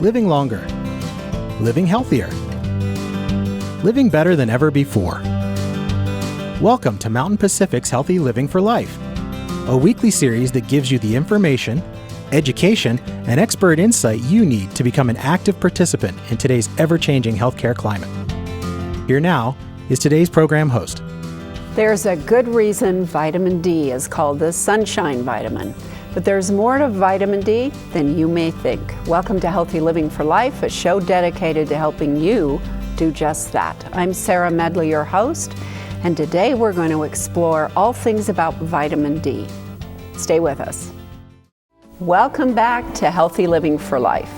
living longer, living healthier, living better than ever before. Welcome to Mountain Pacific's Healthy Living for Life, a weekly series that gives you the information, education, and expert insight you need to become an active participant in today's ever-changing healthcare climate. Here now is today's program host. There's a good reason vitamin D is called the sunshine vitamin. But there's more to vitamin D than you may think. Welcome to Healthy Living for Life, a show dedicated to helping you do just that. I'm Sarah Medley, your host, and today we're going to explore all things about vitamin D. Stay with us. Welcome back to Healthy Living for Life.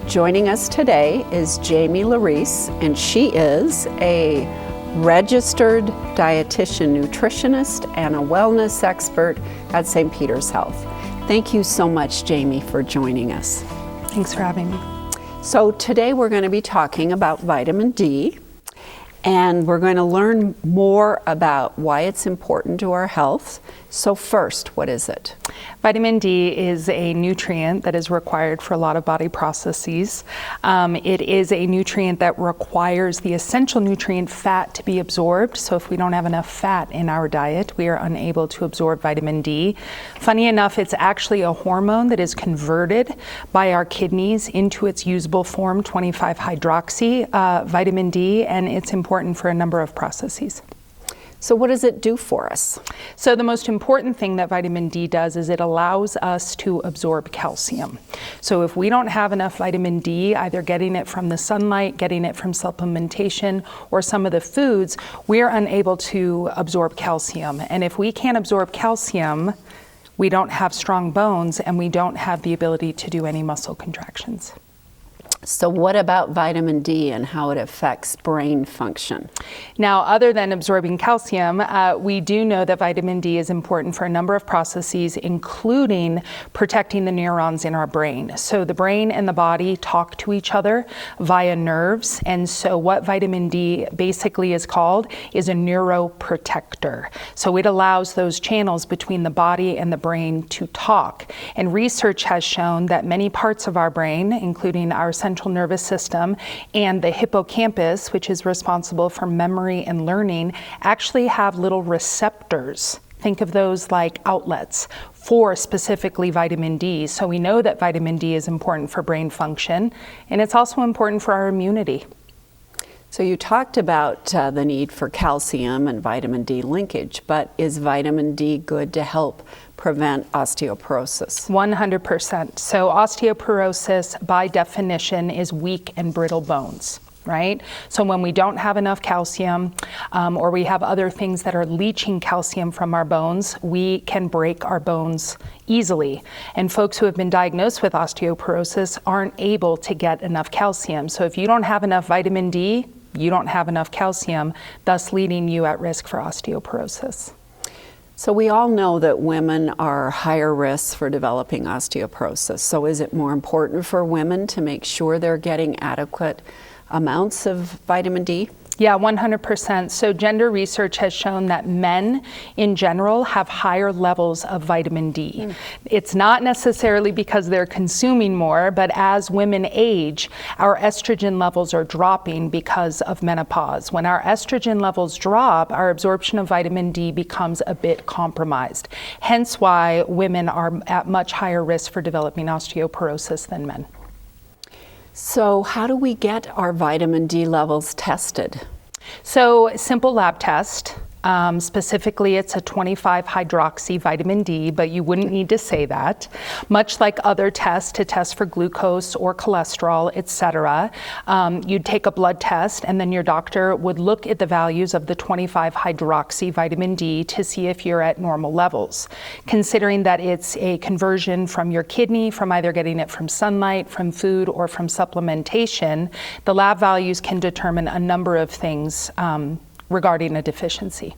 Joining us today is Jamie Larice, and she is a registered dietitian, nutritionist, and a wellness expert at St. Peter's Health. Thank you so much, Jamie, for joining us. Thanks for having me. So today we're going to be talking about vitamin D, and we're going to learn more about why it's important to our health. So first, what is it? Vitamin D is a nutrient that is required for a lot of body processes. It is a nutrient that requires the essential nutrient fat to be absorbed. So if we don't have enough fat in our diet, we are unable to absorb vitamin D. Funny enough, it's actually a hormone that is converted by our kidneys into its usable form, 25-hydroxy vitamin D, and it's important for a number of processes. So what does it do for us? So the most important thing that vitamin D does is it allows us to absorb calcium. So if we don't have enough vitamin D, either getting it from the sunlight, getting it from supplementation, or some of the foods, we're unable to absorb calcium. And if we can't absorb calcium, we don't have strong bones and we don't have the ability to do any muscle contractions. So what about vitamin D and how it affects brain function? Now, other than absorbing calcium, we do know that vitamin D is important for a number of processes, including protecting the neurons in our brain. So the brain and the body talk to each other via nerves. And so what vitamin D basically is called is a neuroprotector. So it allows those channels between the body and the brain to talk. And research has shown that many parts of our brain, including our central nervous system and the hippocampus, which is responsible for memory and learning, actually have little receptors. Think of those like outlets for specifically vitamin D. So we know that vitamin D is important for brain function, and it's also important for our immunity. So you talked about the need for calcium and vitamin D linkage, but is vitamin D good to help prevent osteoporosis? 100%. So osteoporosis, by definition, is weak and brittle bones, right? So when we don't have enough calcium, or we have other things that are leaching calcium from our bones, we can break our bones easily. And folks who have been diagnosed with osteoporosis aren't able to get enough calcium. So if you don't have enough vitamin D, you don't have enough calcium, thus leading you at risk for osteoporosis. So we all know that women are higher risks for developing osteoporosis. So is it more important for women to make sure they're getting adequate amounts of vitamin D? Yeah, 100%. So gender research has shown that men in general have higher levels of vitamin D. It's not necessarily because they're consuming more, but as women age, our estrogen levels are dropping because of menopause. When our estrogen levels drop, our absorption of vitamin D becomes a bit compromised. Hence why women are at much higher risk for developing osteoporosis than men. So how do we get our vitamin D levels tested? So simple lab test. Specifically, it's a 25-hydroxy vitamin D, but you wouldn't need to say that. Much like other tests to test for glucose or cholesterol, etc., you'd take a blood test and then your doctor would look at the values of the 25-hydroxy vitamin D to see if you're at normal levels. Considering that it's a conversion from your kidney, from either getting it from sunlight, from food, or from supplementation, the lab values can determine a number of things regarding a deficiency.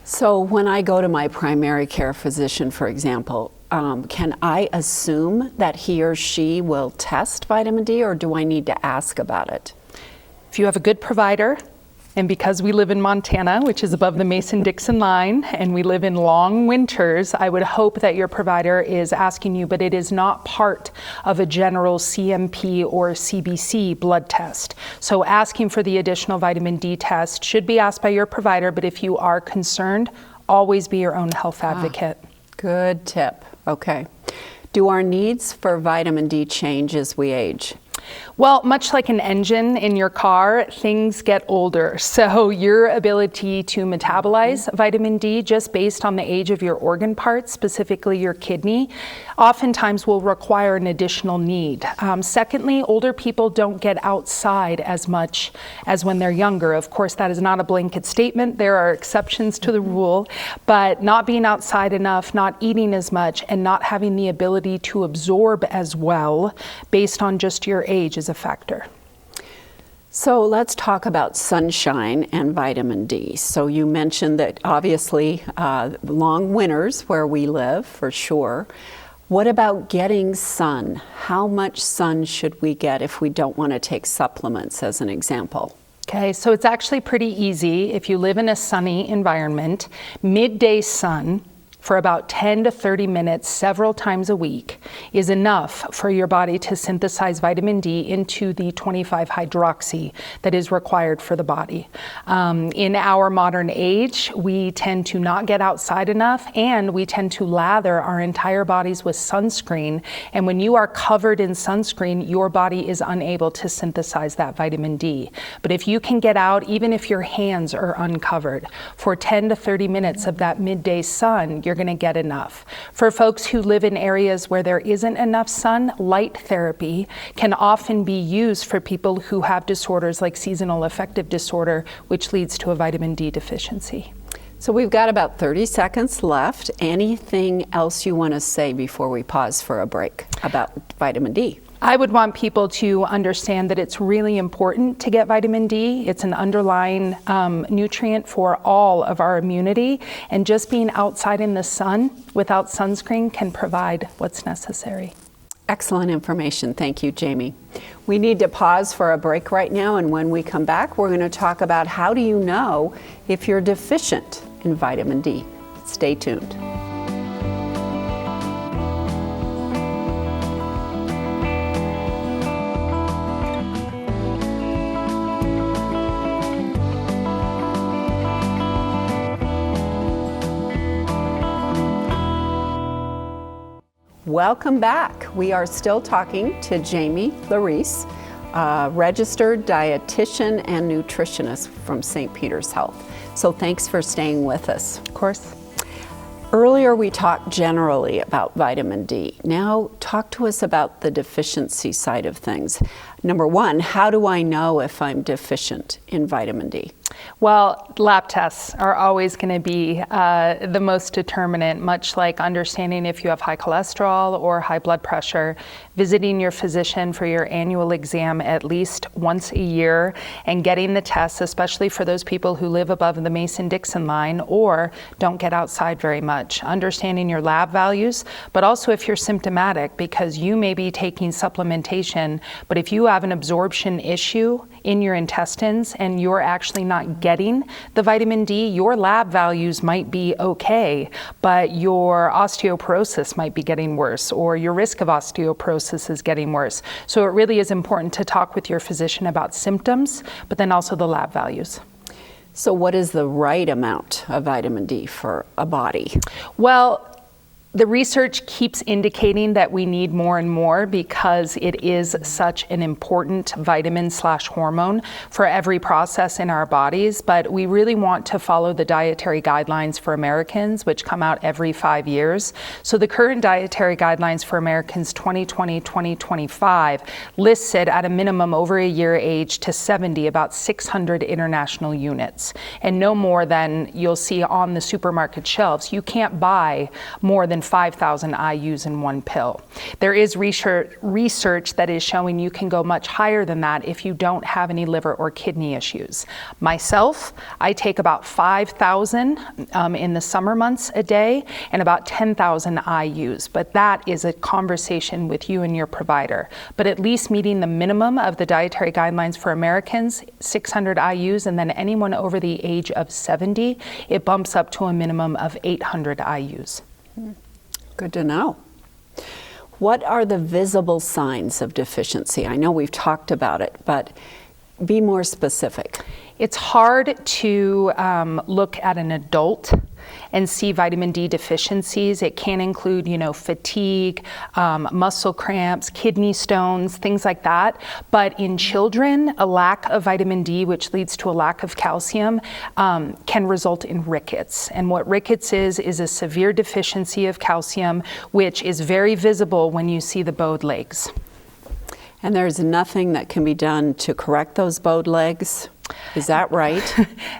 So when I go to my primary care physician, for example, can I assume that he or she will test vitamin D, or do I need to ask about it? If you have a good provider, And because we live in Montana, which is above the Mason-Dixon line, and we live in long winters, I would hope that your provider is asking you, but it is not part of a general CMP or CBC blood test. So asking for the additional vitamin D test should be asked by your provider, but if you are concerned, always be your own health advocate. Good tip. Okay. Do our needs for vitamin D change as we age? Well, much like an engine in your car, things get older. So your ability to metabolize vitamin D just based on the age of your organ parts, specifically your kidney, oftentimes will require an additional need. Secondly, older people don't get outside as much as when they're younger. Of course, that is not a blanket statement. There are exceptions to the rule, but not being outside enough, not eating as much, and not having the ability to absorb as well based on just your age is a factor. So let's talk about sunshine and vitamin D. So you mentioned that obviously long winters where we live, for sure. What about getting sun? How much sun should we get if we don't want to take supplements, as an example? Okay, so it's actually pretty easy. If you live in a sunny environment, midday sun for about 10 to 30 minutes several times a week is enough for your body to synthesize vitamin D into the 25-hydroxy that is required for the body. In our modern age, we tend to not get outside enough, and we tend to lather our entire bodies with sunscreen. And when you are covered in sunscreen, your body is unable to synthesize that vitamin D. But if you can get out, even if your hands are uncovered, for 10 to 30 minutes of that midday sun, you're going to get enough. For folks who live in areas where there isn't enough sun, light therapy can often be used for people who have disorders like seasonal affective disorder, which leads to a vitamin D deficiency. So we've got about 30 seconds left. Anything else you want to say before we pause for a break about vitamin D? I would want people to understand that it's really important to get vitamin D. It's an underlying nutrient for all of our immunity, and just being outside in the sun without sunscreen can provide what's necessary. Excellent information. Thank you, Jamie. We need to pause for a break right now, and when we come back, we're going to talk about how do you know if you're deficient in vitamin D. Stay tuned. Welcome back. We are still talking to Jamie Larice, registered dietitian and nutritionist from St. Peter's Health. So thanks for staying with us. Of course. Earlier we talked generally about vitamin D. Now talk to us about the deficiency side of things. Number one, how do I know if I'm deficient in vitamin D? Well, lab tests are always going to be the most determinant, much like understanding if you have high cholesterol or high blood pressure, visiting your physician for your annual exam at least once a year, and getting the tests, especially for those people who live above the Mason-Dixon line or don't get outside very much. Understanding your lab values, but also if you're symptomatic, because you may be taking supplementation, but if you have an absorption issue in your intestines and you're actually not getting the vitamin D, your lab values might be okay, but your osteoporosis might be getting worse, or your risk of osteoporosis is getting worse. So it really is important to talk with your physician about symptoms, but then also the lab values. So what is the right amount of vitamin D for a body? Well, the research keeps indicating that we need more and more because it is such an important vitamin/hormone for every process in our bodies, but we really want to follow the dietary guidelines for Americans, which come out every 5 years. So the current dietary guidelines for Americans 2020-2025 lists it at a minimum over a year age to 70, about 600 international units, and no more than you'll see on the supermarket shelves. You can't buy more than than 5,000 IUs in one pill. There is research that is showing you can go much higher than that if you don't have any liver or kidney issues. Myself, I take about 5,000 in the summer months a day and about 10,000 IUs, but that is a conversation with you and your provider. But at least meeting the minimum of the dietary guidelines for Americans, 600 IUs, and then anyone over the age of 70, it bumps up to a minimum of 800 IUs. Good to know. What are the visible signs of deficiency? I know we've talked about it, but be more specific. It's hard to look at an adult and see vitamin D deficiencies. It can include, fatigue, muscle cramps, kidney stones, things like that. But in children, a lack of vitamin D, which leads to a lack of calcium, can result in rickets. And what rickets is a severe deficiency of calcium, which is very visible when you see the bowed legs. And there's nothing that can be done to correct those bowed legs? Is that right?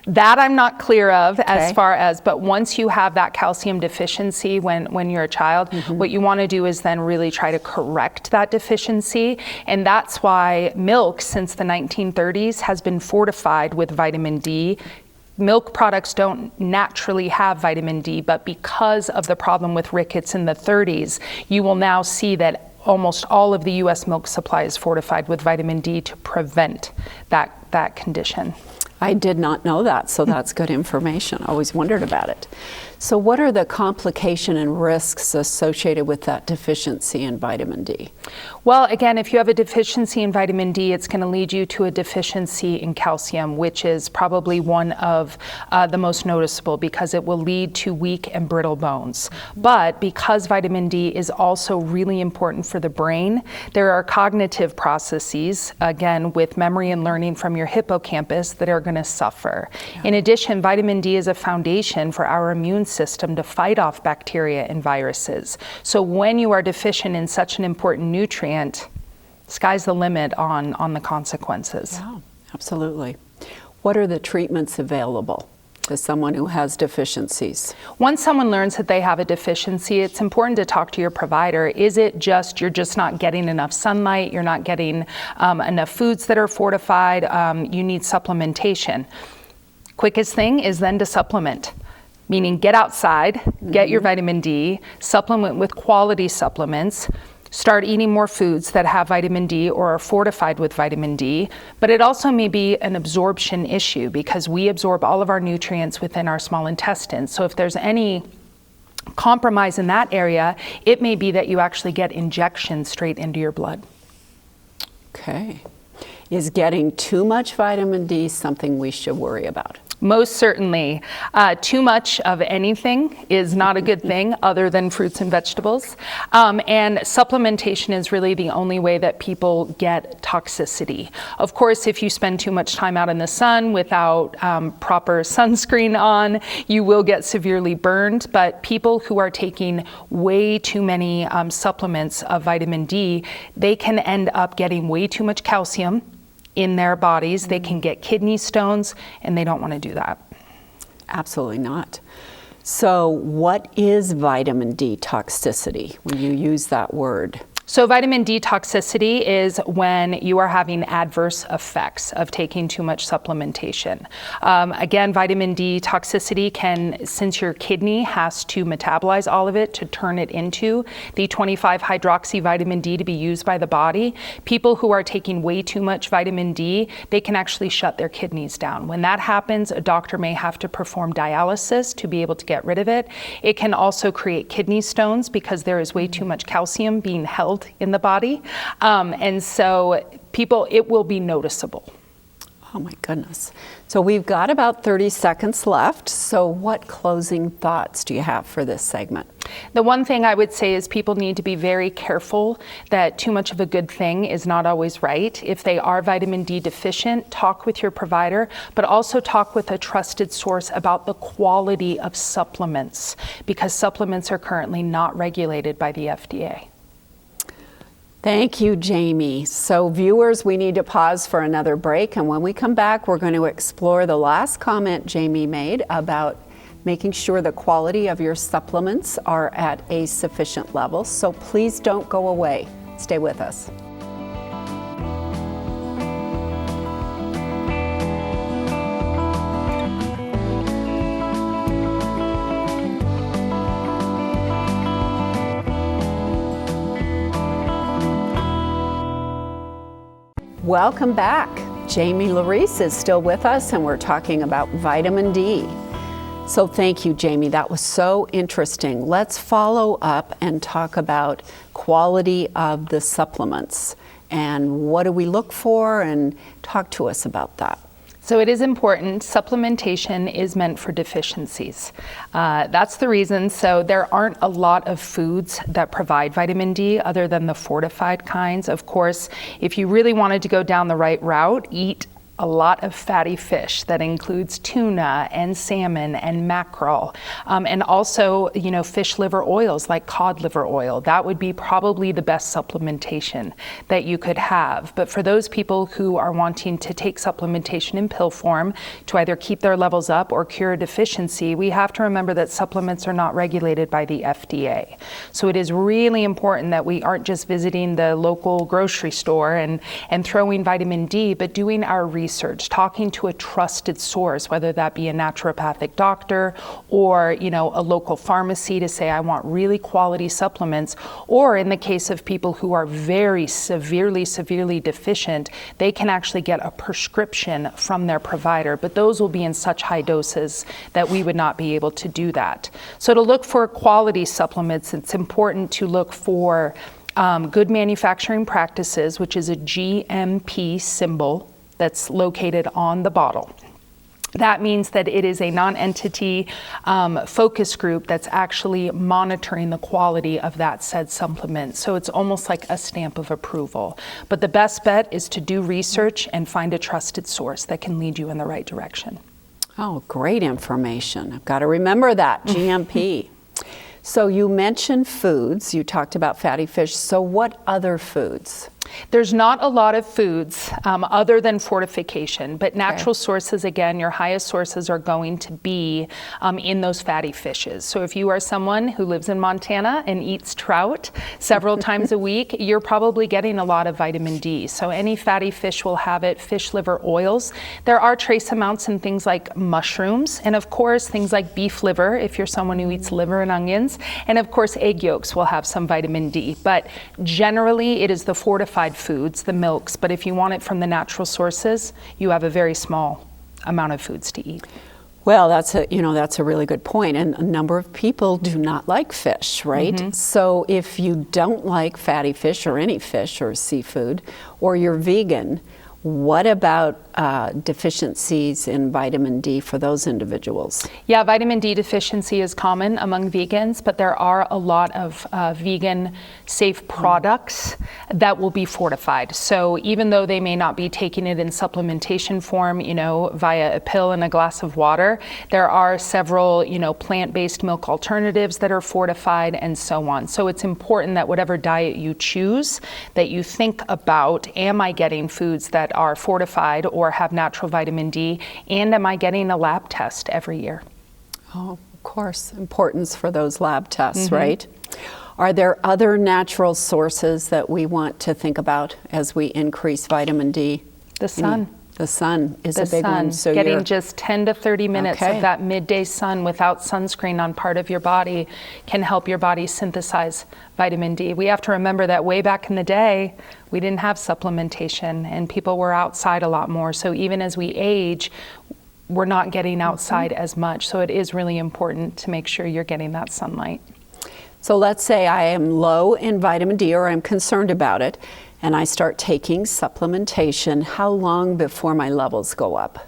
That I'm not clear of as far as, but once you have that calcium deficiency when you're a child, what you want to do is then really try to correct that deficiency. And that's why milk since the 1930s has been fortified with vitamin D. Milk products don't naturally have vitamin D, but because of the problem with rickets in the 30s, you will now see that almost all of the U.S. milk supply is fortified with vitamin D to prevent that condition. I did not know that, so that's good information. I always wondered about it. So what are the complications and risks associated with that deficiency in vitamin D? Well, again, if you have a deficiency in vitamin D, it's going to lead you to a deficiency in calcium, which is probably one of the most noticeable because it will lead to weak and brittle bones. But because vitamin D is also really important for the brain, there are cognitive processes, again, with memory and learning from your hippocampus that are going to suffer. Yeah. In addition, vitamin D is a foundation for our immune system to fight off bacteria and viruses. So when you are deficient in such an important nutrient, sky's the limit on the consequences. Yeah, absolutely. What are the treatments available to someone who has deficiencies? Once someone learns that they have a deficiency, it's important to talk to your provider. Is it just you're just not getting enough sunlight, you're not getting enough foods that are fortified, you need supplementation? Quickest thing is then to supplement. Meaning get outside, get your vitamin D, supplement with quality supplements, start eating more foods that have vitamin D or are fortified with vitamin D. But it also may be an absorption issue because we absorb all of our nutrients within our small intestines. So if there's any compromise in that area, it may be that you actually get injections straight into your blood. Okay. Is getting too much vitamin D something we should worry about? Most certainly. Too much of anything is not a good thing other than fruits and vegetables. And supplementation is really the only way that people get toxicity. Of course, if you spend too much time out in the sun without proper sunscreen on, you will get severely burned. But people who are taking way too many supplements of vitamin D, they can end up getting way too much calcium in their bodies. They can get kidney stones, and they don't want to do that. Absolutely not. So what is vitamin D toxicity when you use that word? So vitamin D toxicity is when you are having adverse effects of taking too much supplementation. Again, vitamin D toxicity can, since your kidney has to metabolize all of it to turn it into the 25-hydroxy vitamin D to be used by the body, people who are taking way too much vitamin D, they can actually shut their kidneys down. When that happens, a doctor may have to perform dialysis to be able to get rid of it. It can also create kidney stones because there is way too much calcium being held in the body. And so people, it will be noticeable. Oh my goodness. So we've got about 30 seconds left. So what closing thoughts do you have for this segment? The one thing I would say is people need to be very careful that too much of a good thing is not always right. If they are vitamin D deficient, talk with your provider, but also talk with a trusted source about the quality of supplements, because supplements are currently not regulated by the FDA. Thank you, Jamie. So viewers, we need to pause for another break, and when we come back, we're going to explore the last comment Jamie made about making sure the quality of your supplements are at a sufficient level. So please don't go away. Stay with us. Welcome back. Jamie Larice is still with us, and we're talking about vitamin D. So thank you, Jamie. That was so interesting. Let's follow up and talk about quality of the supplements and what do we look for, and talk to us about that. So it is important. Supplementation is meant for deficiencies. That's the reason. So there aren't a lot of foods that provide vitamin D other than the fortified kinds. Of course, if you really wanted to go down the right route, eat a lot of fatty fish. That includes tuna and salmon and mackerel, and also, fish liver oils like cod liver oil. That would be probably the best supplementation that you could have. But for those people who are wanting to take supplementation in pill form to either keep their levels up or cure a deficiency, we have to remember that supplements are not regulated by the FDA. So it is really important that we aren't just visiting the local grocery store and throwing vitamin D, but doing our research, talking to a trusted source, whether that be a naturopathic doctor or, a local pharmacy to say, I want really quality supplements. Or in the case of people who are very severely deficient, they can actually get a prescription from their provider, but those will be in such high doses that we would not be able to do that. So to look for quality supplements, it's important to look for good manufacturing practices, which is a GMP symbol that's located on the bottle. That means that it is a non-entity focus group that's actually monitoring the quality of that said supplement. So it's almost like a stamp of approval. But the best bet is to do research and find a trusted source that can lead you in the right direction. Oh, great information. I've got to remember that, GMP. So you mentioned foods, you talked about fatty fish. So what other foods? There's not a lot of foods other than fortification, but natural sources, again, your highest sources are going to be in those fatty fishes. So if you are someone who lives in Montana and eats trout several times a week, you're probably getting a lot of vitamin D. So any fatty fish will have it. Fish liver oils. There are trace amounts in things like mushrooms, and of course things like beef liver if you're someone who eats liver and onions, and of course egg yolks will have some vitamin D. But generally it is the fortified foods, the milks, but if you want it from the natural sources, you have a very small amount of foods to eat. Well, that's a really good point. And a number of people do not like fish, right? Mm-hmm. So if you don't like fatty fish or any fish or seafood, or you're vegan, what about deficiencies in vitamin D for those individuals? Yeah, vitamin D deficiency is common among vegans, but there are a lot of vegan safe products that will be fortified. So even though they may not be taking it in supplementation form, via a pill and a glass of water, there are several, plant-based milk alternatives that are fortified and so on. So it's important that whatever diet you choose, that you think about, am I getting foods that are fortified or have natural vitamin D, and am I getting a lab test every year? Oh, of course, importance for those lab tests, right? Are there other natural sources that we want to think about as we increase vitamin D? The sun. The sun is a big one. So getting just 10 to 30 minutes of that midday sun without sunscreen on part of your body can help your body synthesize vitamin D. We have to remember that way back in the day, we didn't have supplementation and people were outside a lot more. So even as we age, we're not getting outside as much. So it is really important to make sure you're getting that sunlight. So let's say I am low in vitamin D, or I'm concerned about it, and I start taking supplementation. How long before my levels go up?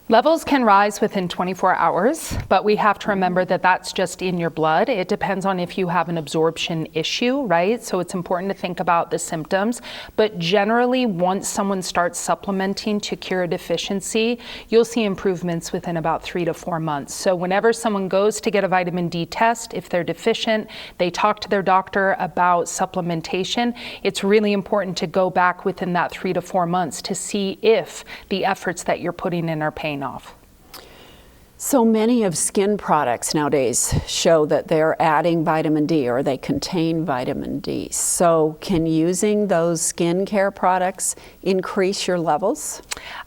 Levels can rise within 24 hours, but we have to remember that that's just in your blood. It depends on if you have an absorption issue, right? So it's important to think about the symptoms. But generally, once someone starts supplementing to cure a deficiency, you'll see improvements within about 3 to 4 months. So whenever someone goes to get a vitamin D test, if they're deficient, they talk to their doctor about supplementation. It's really important to go back within that 3 to 4 months to see if the efforts that you're putting in are paying off. So many of skin products nowadays show that they're adding vitamin D or they contain vitamin D. So can using those skincare products increase your levels?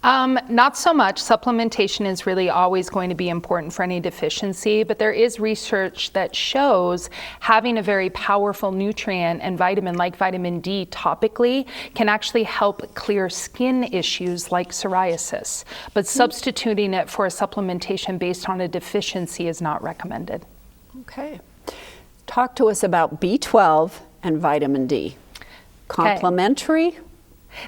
Not so much. Supplementation is really always going to be important for any deficiency, but there is research that shows having a very powerful nutrient and vitamin like vitamin D topically can actually help clear skin issues like psoriasis. But substituting it for a supplementation based on a deficiency is not recommended. Okay. Talk to us about B12 and vitamin D. Complementary?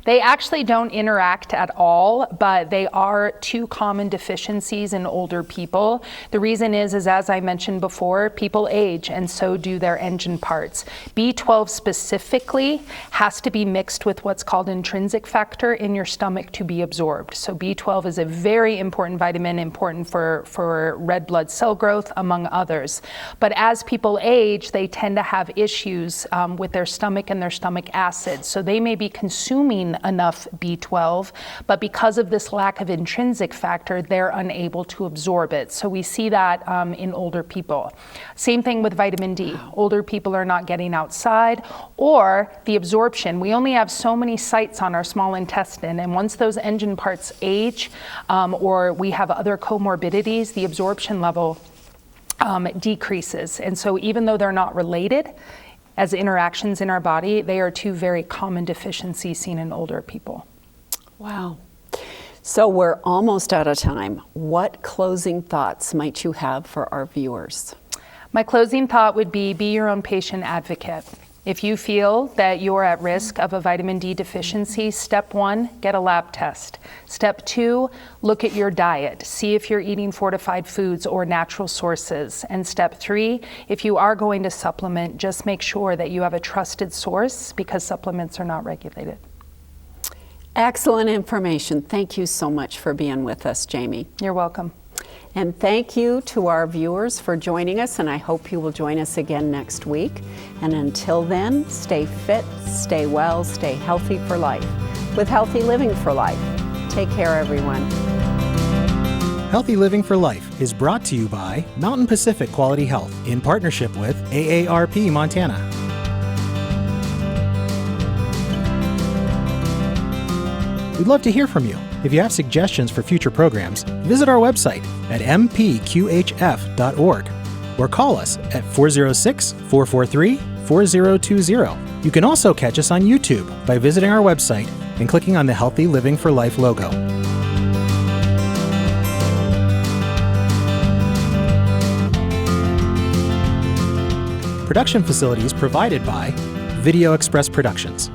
They actually don't interact at all, but they are two common deficiencies in older people. The reason is as I mentioned before, people age and so do their engine parts. B12 specifically has to be mixed with what's called intrinsic factor in your stomach to be absorbed. So B12 is a very important vitamin, important for red blood cell growth, among others. But as people age, they tend to have issues with their stomach and their stomach acid. So they may be consuming enough B12, but because of this lack of intrinsic factor, they're unable to absorb it. So we see that in older people. Same thing with vitamin D. Older people are not getting outside, or the absorption. We only have so many sites on our small intestine, and once those engine parts age, or we have other comorbidities, the absorption level decreases. And so even though they're not related, as interactions in our body, they are two very common deficiencies seen in older people. Wow. So we're almost out of time. What closing thoughts might you have for our viewers? My closing thought would be your own patient advocate. If you feel that you're at risk of a vitamin D deficiency, step 1, get a lab test. Step 2, look at your diet. See if you're eating fortified foods or natural sources. And step 3, if you are going to supplement, just make sure that you have a trusted source because supplements are not regulated. Excellent information. Thank you so much for being with us, Jamie. You're welcome. And thank you to our viewers for joining us, and I hope you will join us again next week. And until then, stay fit, stay well, stay healthy for life with Healthy Living for Life. Take care, everyone. Healthy Living for Life is brought to you by Mountain Pacific Quality Health in partnership with AARP Montana. We'd love to hear from you. If you have suggestions for future programs, visit our website at mpqhf.org or call us at 406-443-4020. You can also catch us on YouTube by visiting our website and clicking on the Healthy Living for Life logo. Production facilities provided by Video Express Productions.